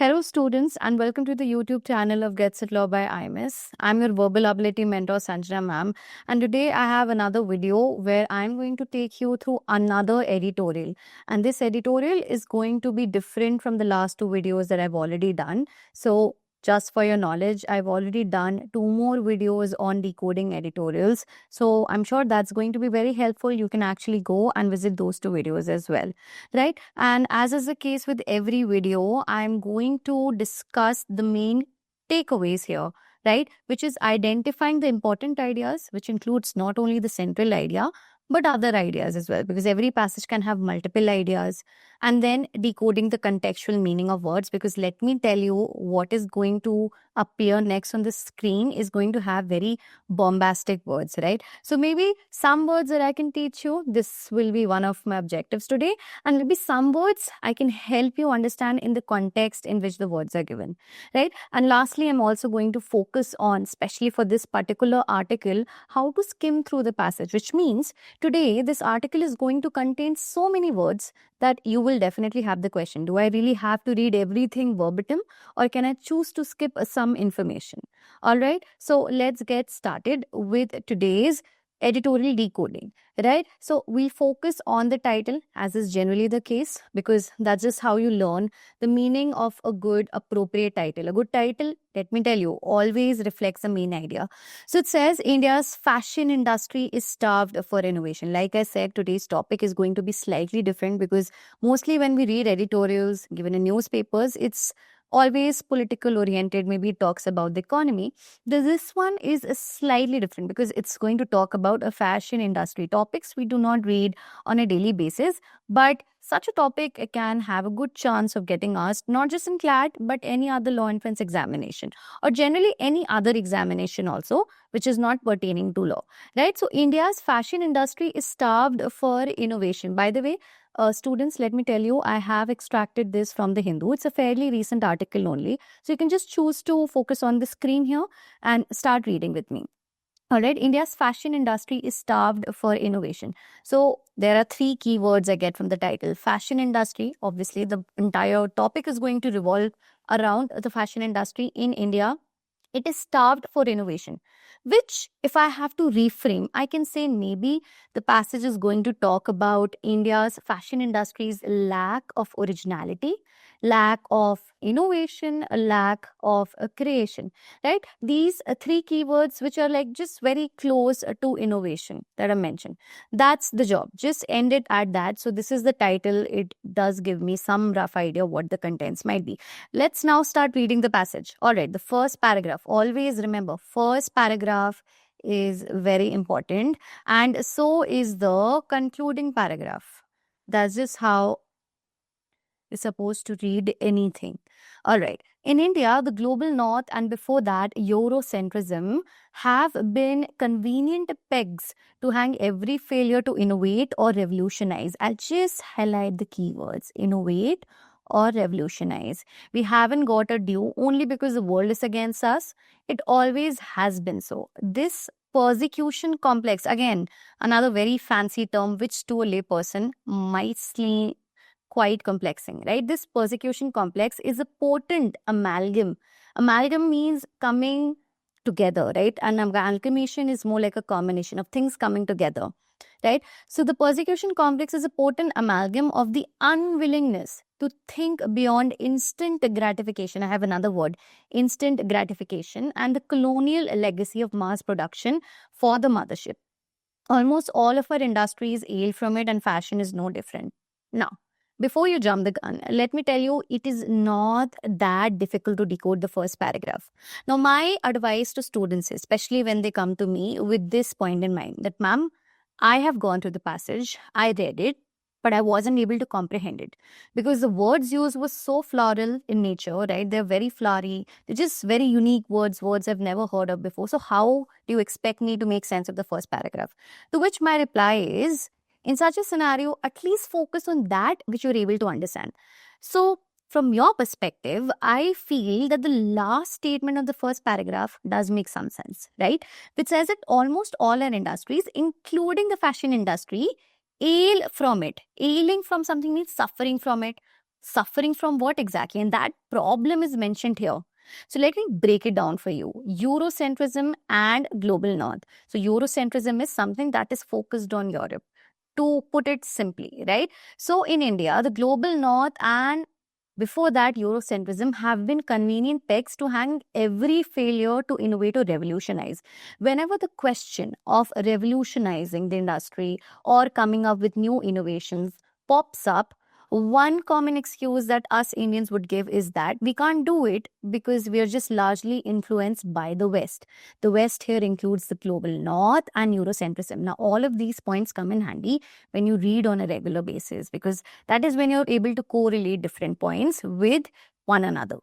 Hello, students, and welcome to the YouTube channel of Get Set Law by IMS. I'm your verbal ability mentor, Sanjana ma'am, and today I have another video where I'm going to take you through another editorial. And this editorial is going to be different from the last two videos that I've already done. So, just for your knowledge, I've already done two more videos on decoding editorials. So, I'm sure that's going to be very helpful. You can actually go and visit those two videos as well, right? And as is the case with every video, I'm going to discuss the main takeaways here, right? Which is identifying the important ideas, which includes not only the central idea, but other ideas as well, because every passage can have multiple ideas. And then decoding the contextual meaning of words, because let me tell you, what is going to appear next on the screen is going to have very bombastic words, right? So maybe some words that I can teach you, this will be one of my objectives today, and maybe some words I can help you understand in the context in which the words are given, right? And lastly, I'm also going to focus on, especially for this particular article, how to skim through the passage, which means today this article is going to contain so many words that you will definitely have the question, do I really have to read everything verbatim, or can I choose to skip some information? All right, so let's get started with today's editorial decoding, right? So we'll focus on the title, as is generally the case, because that's just how you learn the meaning of a good, appropriate title. A good title, let me tell you, always reflects the main idea. So it says India's fashion industry is starved for innovation. Like I said, today's topic is going to be slightly different because mostly when we read editorials given in newspapers, it's always political oriented. Maybe it talks about the economy. This one is slightly different because it's going to talk about a fashion industry topics we do not read on a daily basis, but such a topic can have a good chance of getting asked not just in CLAT but any other law entrance examination, or generally any other examination also which is not pertaining to law, right? So India's fashion industry is starved for innovation. By the way, students, let me tell you, I have extracted this from the Hindu. It's a fairly recent article only. So you can just choose to focus on the screen here and start reading with me. All right, India's fashion industry is starved for innovation. So there are three keywords I get from the title. Fashion industry, obviously the entire topic is going to revolve around the fashion industry in India. It is starved for innovation, which, if I have to reframe, I can say maybe the passage is going to talk about India's fashion industry's lack of originality, lack of innovation, a lack of creation, right? These three keywords, which are like just very close to innovation that I mentioned. That's the job. Just end it at that. So this is the title. It does give me some rough idea what the contents might be. Let's now start reading the passage. All right, the first paragraph. Always remember, first paragraph is very important, and so is the concluding paragraph. That's just how you're supposed to read anything. All right. In India, the global north and before that, Eurocentrism have been convenient pegs to hang every failure to innovate or revolutionize. I'll just highlight the keywords: innovate or revolutionize. We haven't got a due only because the world is against us. It always has been so. This persecution complex, again, another very fancy term which to a layperson might seem quite complexing, right? This persecution complex is a potent amalgam. Amalgam means coming together, right? And amalgamation is more like a combination of things coming together, right? So the persecution complex is a potent amalgam of the unwillingness to think beyond instant gratification. I have another word, instant gratification, and the colonial legacy of mass production for the mothership. Almost all of our industries ail from it, and fashion is no different. Now, before you jump the gun, let me tell you, it is not that difficult to decode the first paragraph. Now, my advice to students, especially when they come to me with this point in mind, that ma'am, I have gone through the passage, I read it, but I wasn't able to comprehend it because the words used was so floral in nature, right? They're very flowery. They're just very unique words I've never heard of before. So how do you expect me to make sense of the first paragraph? To which my reply is, in such a scenario, at least focus on that which you're able to understand. So from your perspective, I feel that the last statement of the first paragraph does make some sense, right? Which says that almost all our industries, including the fashion industry, ail from it. Ailing from something means suffering from it, Suffering from what exactly? And that problem is mentioned here. So let me break it down for you. Eurocentrism and global north. So Eurocentrism is something that is focused on Europe, to put it simply, right? So in India, the global north and before that Eurocentrism have been convenient pegs to hang every failure to innovate or revolutionize. Whenever the question of revolutionizing the industry or coming up with new innovations pops up, one common excuse that us Indians would give is that we can't do it because we are just largely influenced by the West. The West here includes the global north and Eurocentrism. Now, all of these points come in handy when you read on a regular basis, because that is when you're able to correlate different points with one another.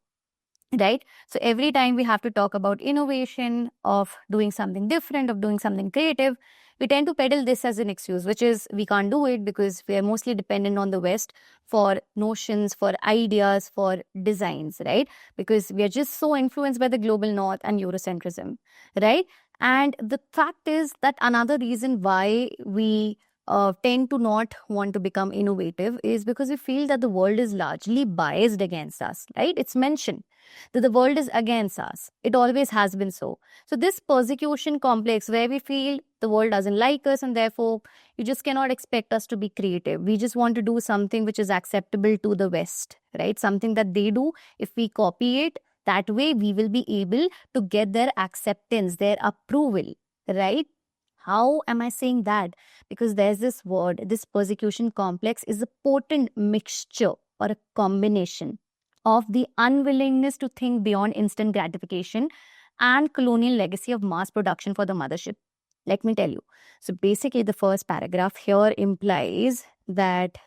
Right? So every time we have to talk about innovation, of doing something different, of doing something creative, we tend to peddle this as an excuse, which is we can't do it because we are mostly dependent on the West for notions, for ideas, for designs, right? Because we are just so influenced by the global north and Eurocentrism, right? And the fact is that another reason why we tend to not want to become innovative is because we feel that the world is largely biased against us, right? It's mentioned that the world is against us. It always has been so. So this persecution complex where we feel the world doesn't like us and therefore you just cannot expect us to be creative. We just want to do something which is acceptable to the West, right? Something that they do. If we copy it, that way we will be able to get their acceptance, their approval, right? How am I saying that? Because there's this word, this persecution complex is a potent mixture or a combination of the unwillingness to think beyond instant gratification and colonial legacy of mass production for the mothership. Let me tell you. So basically, the first paragraph here implies that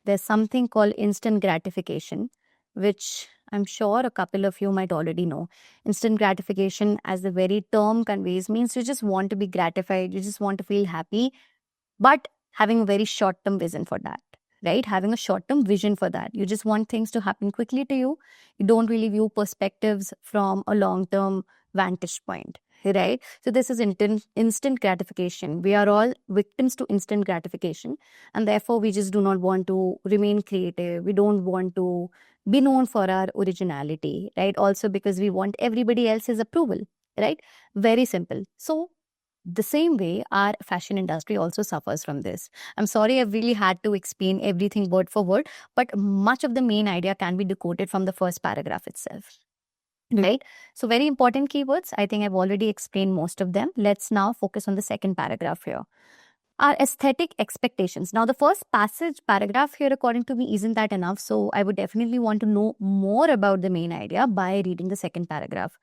there's something called instant gratification, which I'm sure a couple of you might already know. Instant gratification, as the very term conveys, means you just want to be gratified, you just want to feel happy, but having a very short-term vision for that, right? Having a short-term vision for that. You just want things to happen quickly to you. You don't really view perspectives from a long-term vantage point, right? So this is instant gratification. We are all victims to instant gratification, and therefore we just do not want to remain creative. We don't want to be known for our originality, right? Also because we want everybody else's approval, right? Very simple. So the same way, our fashion industry also suffers from this. I'm sorry, I've really had to explain everything word for word, but much of the main idea can be decoded from the first paragraph itself. Right? So, very important keywords. I think I've already explained most of them. Let's now focus on the second paragraph here. Our aesthetic expectations. Now, the first paragraph here, according to me, isn't that enough. So, I would definitely want to know more about the main idea by reading the second paragraph.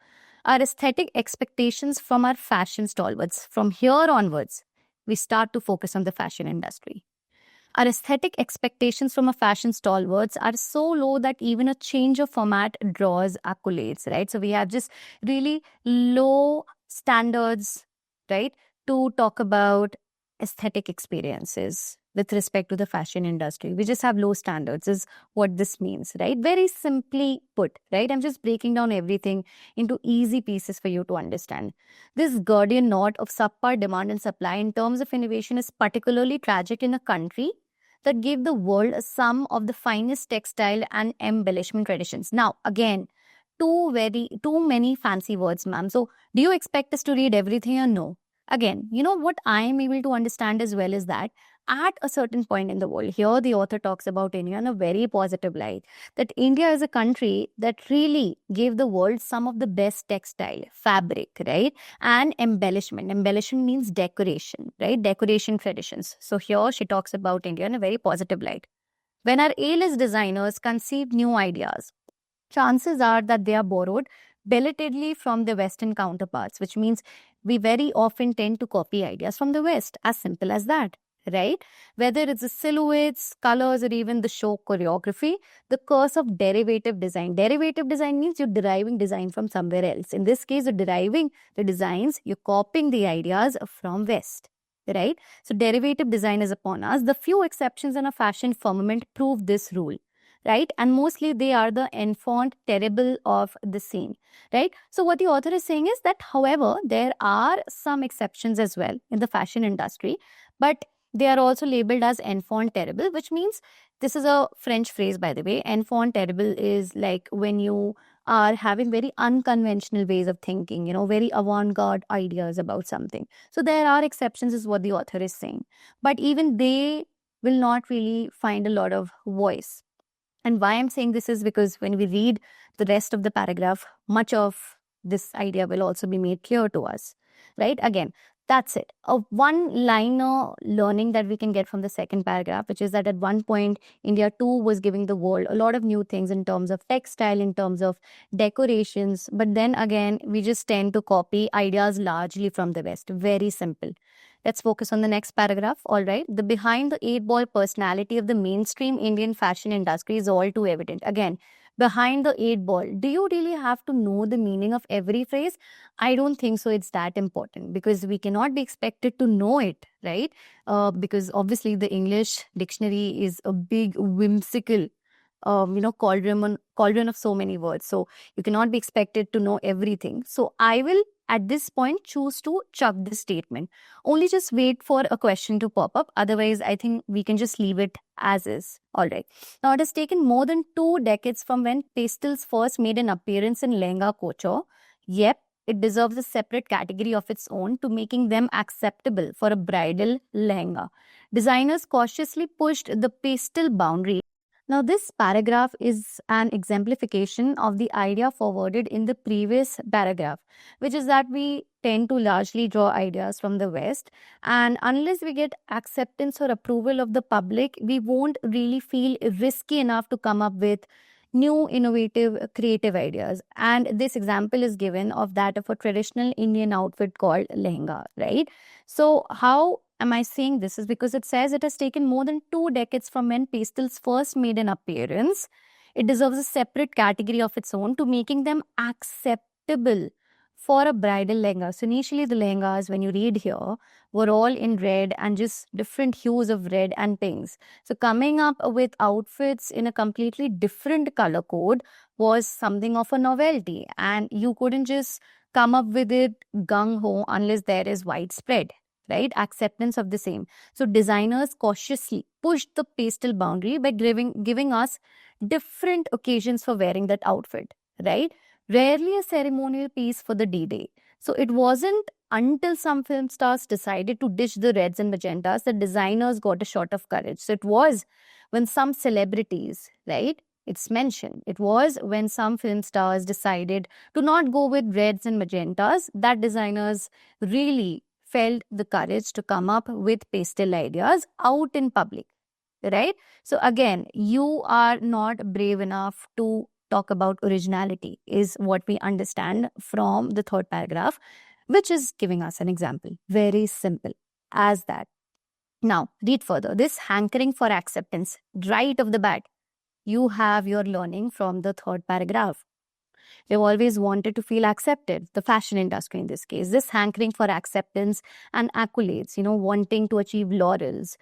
Our aesthetic expectations from our fashion stalwarts. From here onwards, we start to focus on the fashion industry. Our aesthetic expectations from a fashion stalwarts are so low that even a change of format draws accolades, right? So we have just really low standards, right, to talk about aesthetic experiences with respect to the fashion industry. We just have low standards is what this means, right? Very simply put, right? I'm just breaking down everything into easy pieces for you to understand. This Gordian knot of subpar demand and supply in terms of innovation is particularly tragic in a country that gave the world some of the finest textile and embellishment traditions. Now, again, too many fancy words, ma'am. So, do you expect us to read everything or no? Again, you know what I am able to understand as well is that at a certain point in the world, here the author talks about India in a very positive light, that India is a country that really gave the world some of the best textile, fabric, right? And embellishment. Embellishment means decoration, right? Decoration traditions. So here she talks about India in a very positive light. When our A-list designers conceive new ideas, chances are that they are borrowed belatedly from their Western counterparts, which means we very often tend to copy ideas from the West, as simple as that, right? Whether it's the silhouettes, colors, or even the show choreography, the curse of derivative design. Derivative design means you're deriving design from somewhere else. In this case, you're deriving the designs, you're copying the ideas from West, right? So derivative design is upon us. The few exceptions in a fashion firmament prove this rule, right? And mostly they are the enfant terrible of the scene, right? So what the author is saying is that, however, there are some exceptions as well in the fashion industry, but They are also labeled as enfant terrible, which means, this is a French phrase, by the way. Enfant terrible is like when you are having very unconventional ways of thinking, very avant-garde ideas about something. So there are exceptions, is what the author is saying. But even they will not really find a lot of voice. And why I'm saying this is because when we read the rest of the paragraph, much of this idea will also be made clear to us, right? Again, that's it. A one-liner learning that we can get from the second paragraph, which is that at one point, India too was giving the world a lot of new things in terms of textile, in terms of decorations. But then again, we just tend to copy ideas largely from the West. Very simple. Let's focus on the next paragraph. All right. The behind the eight ball personality of the mainstream Indian fashion industry is all too evident. Again, behind the eight ball. Do you really have to know the meaning of every phrase? I don't think so. It's that important because we cannot be expected to know it, right? Because obviously the English dictionary is a big whimsical cauldron of so many words. So you cannot be expected to know everything. So I will at this point choose to chuck this statement. Only just wait for a question to pop up. Otherwise, I think we can just leave it as is. All right. Now, it has taken more than 2 decades from when pastels first made an appearance in lehenga couture. Yep, it deserves a separate category of its own to making them acceptable for a bridal lehenga. Designers cautiously pushed the pastel boundary. Now, this paragraph is an exemplification of the idea forwarded in the previous paragraph, which is that we tend to largely draw ideas from the West. And unless we get acceptance or approval of the public, we won't really feel risky enough to come up with new, innovative, creative ideas. And this example is given of that of a traditional Indian outfit called lehenga, right? So, how am I saying this? Is because it says it has taken more than 2 decades from when pastels first made an appearance. It deserves a separate category of its own to making them acceptable for a bridal lehenga. So initially the lehengas, when you read here, were all in red and just different hues of red and pinks. So coming up with outfits in a completely different color code was something of a novelty, and you couldn't just come up with it gung-ho unless there is widespread, right, acceptance of the same. So designers cautiously pushed the pastel boundary by giving us different occasions for wearing that outfit, right? Rarely a ceremonial piece for the D-Day. So it wasn't until some film stars decided to ditch the reds and magentas that designers got a shot of courage. So it was when some celebrities, right, it's mentioned, it was when some film stars decided to not go with reds and magentas that designers really felt the courage to come up with pastel ideas out in public, right? So again, you are not brave enough to talk about originality, is what we understand from the third paragraph, which is giving us an example. Very simple as that. Now, read further. This hankering for acceptance, right off the bat, you have your learning from the third paragraph. They've always wanted to feel accepted, the fashion industry in this case. This hankering for acceptance and accolades, wanting to achieve laurels,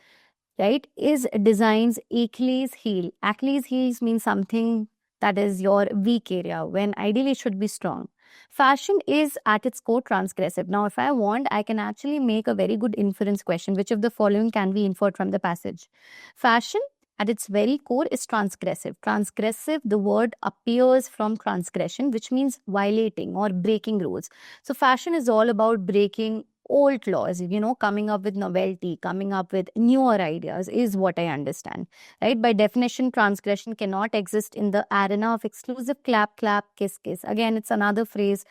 right, is design's Achilles heel. Achilles heels means something that is your weak area when ideally it should be strong. Fashion is at its core transgressive. Now, if I want, I can actually make a very good inference question. Which of the following can be inferred from the passage? Fashion at its very core is transgressive. Transgressive, the word appears from transgression, which means violating or breaking rules. So fashion is all about breaking old laws, coming up with novelty, coming up with newer ideas is what I understand, right? By definition, transgression cannot exist in the arena of exclusive clap, clap, kiss, kiss. Again, it's another phrase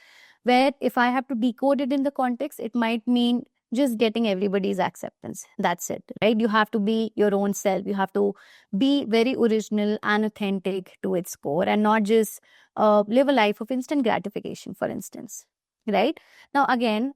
where if I have to decode it in the context, it might mean just getting everybody's acceptance. That's it, right? You have to be your own self. You have to be very original and authentic to its core and not just live a life of instant gratification, for instance, right? Now, again,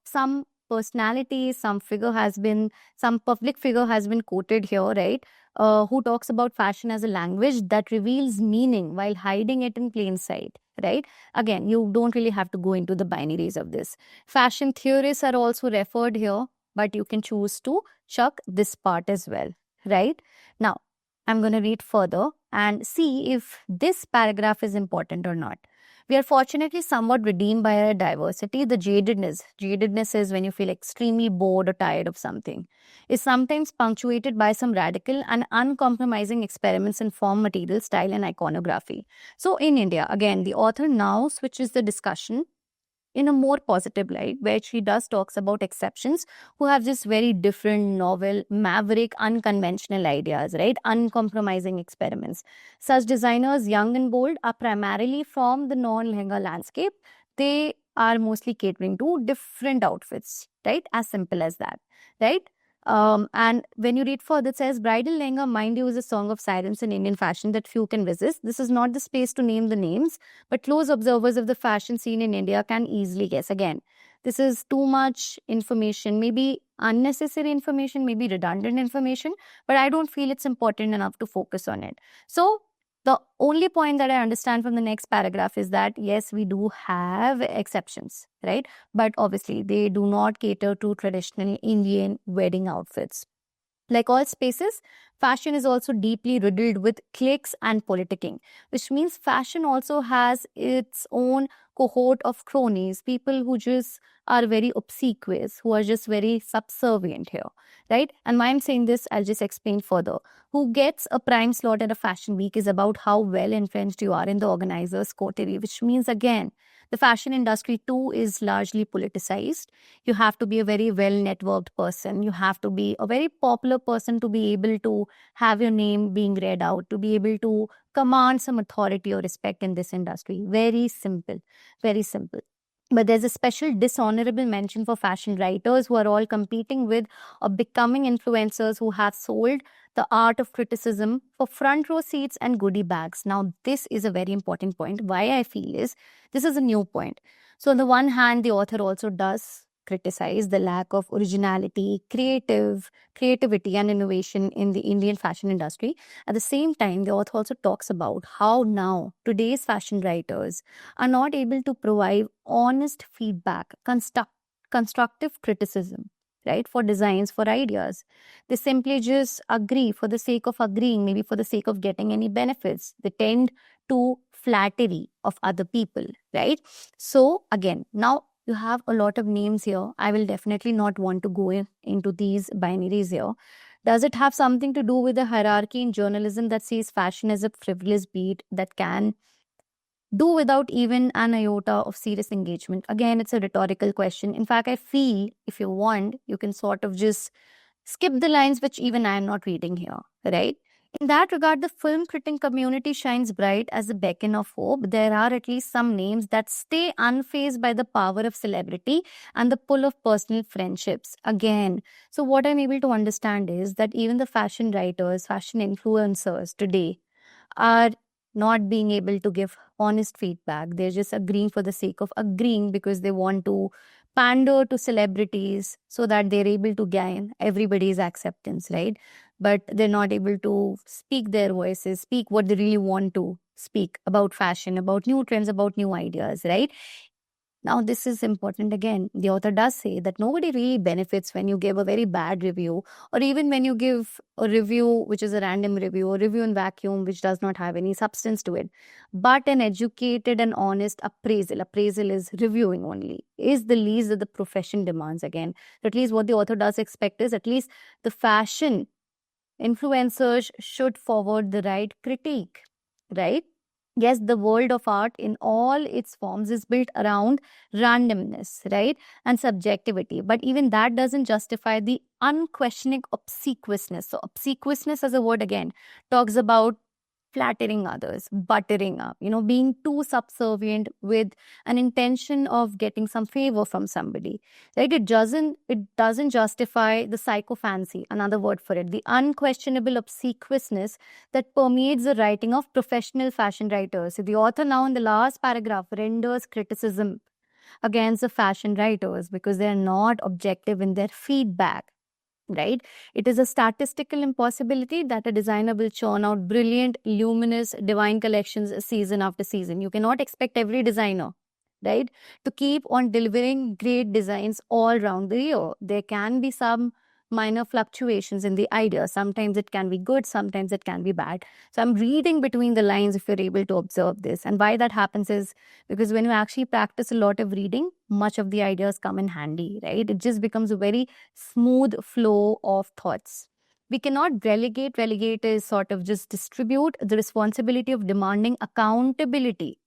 some personality, some public figure has been quoted here, right? Who talks about fashion as a language that reveals meaning while hiding it in plain sight, right? Again, you don't really have to go into the binaries of this. Fashion theorists are also referred here, but you can choose to chuck this part as well, right? Now, I'm going to read further and see if this paragraph is important or not. We are fortunately somewhat redeemed by our diversity. The jadedness is when you feel extremely bored or tired of something, is sometimes punctuated by some radical and uncompromising experiments in form, material, style, and iconography. So in India, again, the author now switches the discussion in a more positive light, where she does talks about exceptions who have just very different, novel, maverick, unconventional ideas, right? Uncompromising experiments. Such designers, young and bold, are primarily from the non-lehenga landscape. They are mostly catering to different outfits, right? As simple as that, right? And when you read further, it says bridal lehenga, mind you, is a song of silence in Indian fashion that few can resist. This is not the space to name the names, but close observers of the fashion scene in India can easily guess. Again, this is too much information, maybe unnecessary information, maybe redundant information, but I don't feel it's important enough to focus on it. So, the only point that I understand from the next paragraph is that yes, we do have exceptions, right? But obviously, they do not cater to traditional Indian wedding outfits. Like all spaces, fashion is also deeply riddled with cliques and politicking, which means fashion also has its own cohort of cronies, people who just are very obsequious, who are just very subservient here, right? And why I'm saying this, I'll just explain further. Who gets a prime slot at a fashion week is about how well entrenched you are in the organizer's coterie, which means again, the fashion industry too is largely politicized. You have to be a very well networked person. You have to be a very popular person to be able to have your name being read out, to be able to command some authority or respect in this industry. Very simple, very simple. But there's a special dishonorable mention for fashion writers who are all competing with or becoming influencers who have sold the art of criticism for front row seats and goodie bags. Now, this is a very important point. Why I feel is this is a new point. So, on the one hand, the author also does criticize the lack of originality, creativity, and innovation in the Indian fashion industry. At the same time, the author also talks about how now today's fashion writers are not able to provide honest feedback, constructive criticism, right, for designs, for ideas. They simply just agree for the sake of agreeing, maybe for the sake of getting any benefits. They tend to flattery of other people, right? So again, now you have a lot of names here. I will definitely not want to go into these binaries here. Does it have something to do with the hierarchy in journalism that sees fashion as a frivolous beat that can do without even an iota of serious engagement? Again, it's a rhetorical question. In fact, I feel if you want, you can sort of just skip the lines which even I am not reading here, right? In that regard, the film critic community shines bright as a beacon of hope. There are at least some names that stay unfazed by the power of celebrity and the pull of personal friendships. Again, so what I'm able to understand is that even the fashion writers, fashion influencers today are not being able to give honest feedback. They're just agreeing for the sake of agreeing because they want to pander to celebrities so that they're able to gain everybody's acceptance, right? But they're not able to speak their voices, speak what they really want to speak about fashion, about new trends, about new ideas, right? Now, this is important again. The author does say that nobody really benefits when you give a very bad review, or even when you give a review which is a random review, a review in vacuum which does not have any substance to it. But an educated and honest appraisal is reviewing only, is the least that the profession demands again. At least what the author does expect is at least the fashion influencers should forward the right critique, right? Yes, the world of art in all its forms is built around randomness, right? And subjectivity. But even that doesn't justify the unquestioning obsequiousness. So, obsequiousness as a word again talks about flattering others, buttering up, being too subservient with an intention of getting some favor from somebody. Right? It doesn't justify the psychophancy, another word for it, the unquestionable obsequiousness that permeates the writing of professional fashion writers. So the author now in the last paragraph renders criticism against the fashion writers because they are not objective in their feedback, right? It is a statistical impossibility that a designer will churn out brilliant, luminous, divine collections season after season. You cannot expect every designer, right, to keep on delivering great designs all around the year. There can be some minor fluctuations in the idea. Sometimes it can be good, sometimes it can be bad. So I'm reading between the lines if you're able to observe this. And why that happens is because when you actually practice a lot of reading, much of the ideas come in handy, right? It just becomes a very smooth flow of thoughts. We cannot relegate. Relegate is sort of just distribute the responsibility of demanding accountability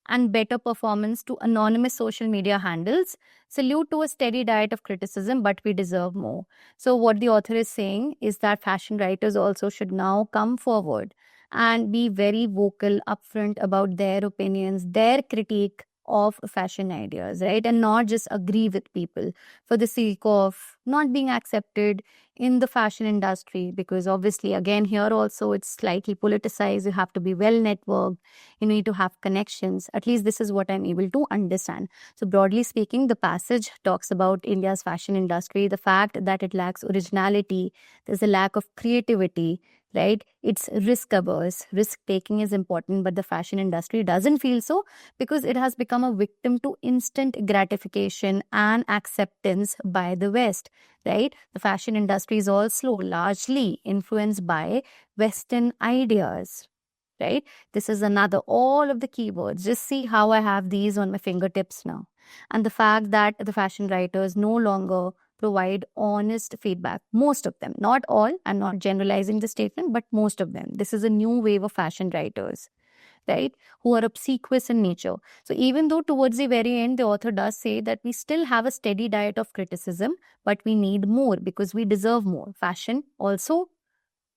and better performance to anonymous social media handles. Salute to a steady diet of criticism, but we deserve more. So, what the author is saying is that fashion writers also should now come forward and be very vocal, upfront about their opinions, their critique of fashion ideas, right? And not just agree with people for the sake of not being accepted in the fashion industry. Because obviously, again, here also it's slightly politicized. You have to be well networked, you need to have connections. At least this is what I'm able to understand. So broadly speaking, the passage talks about India's fashion industry, the fact that it lacks originality, there's a lack of creativity, right? It's risk averse. Risk taking is important, but the fashion industry doesn't feel so because it has become a victim to instant gratification and acceptance by the West, right? The fashion industry is also largely influenced by Western ideas, right? This is another, all of the keywords. Just see how I have these on my fingertips now. And the fact that the fashion writers no longer provide honest feedback. Most of them, not all, I'm not generalizing the statement, but most of them. This is a new wave of fashion writers, right? Who are obsequious in nature. So even though towards the very end, the author does say that we still have a steady diet of criticism, but we need more because we deserve more. Fashion also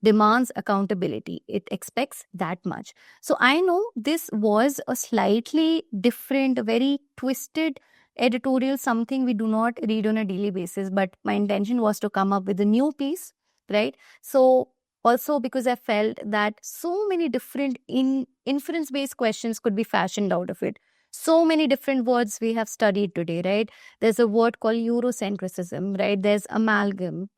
demands accountability. It expects that much. So I know this was a slightly different, very twisted editorial, something we do not read on a daily basis, but my intention was to come up with a new piece, right? So also because I felt that so many different inference-based questions could be fashioned out of it. So many different words we have studied today, right? There's a word called Eurocentrism, right? There's amalgam,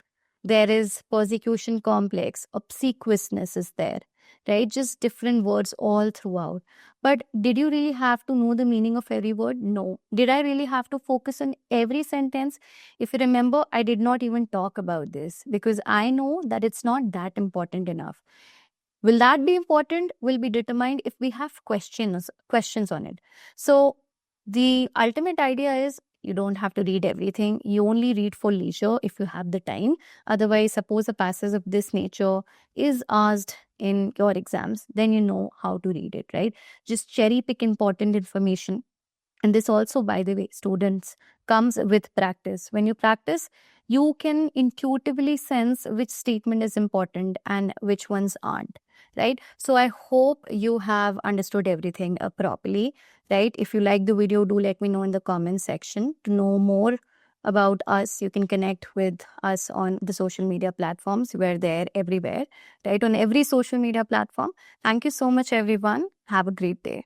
there is persecution complex, obsequiousness is there, right? Just different words all throughout. But did you really have to know the meaning of every word? No. Did I really have to focus on every sentence? If you remember, I did not even talk about this because I know that it's not that important enough. Will that be important? Will be determined if we have questions on it. So the ultimate idea is you don't have to read everything. You only read for leisure if you have the time. Otherwise, suppose a passage of this nature is asked in your exams, then you know how to read it, right? Just cherry pick important information. And this also, by the way, students, comes with practice. When you practice, you can intuitively sense which statement is important and which ones aren't, right? So I hope you have understood everything properly, right? If you like the video, do let me know in the comment section. To know more about us, you can connect with us on the social media platforms. We're there everywhere, right? On every social media platform. Thank you so much, everyone. Have a great day.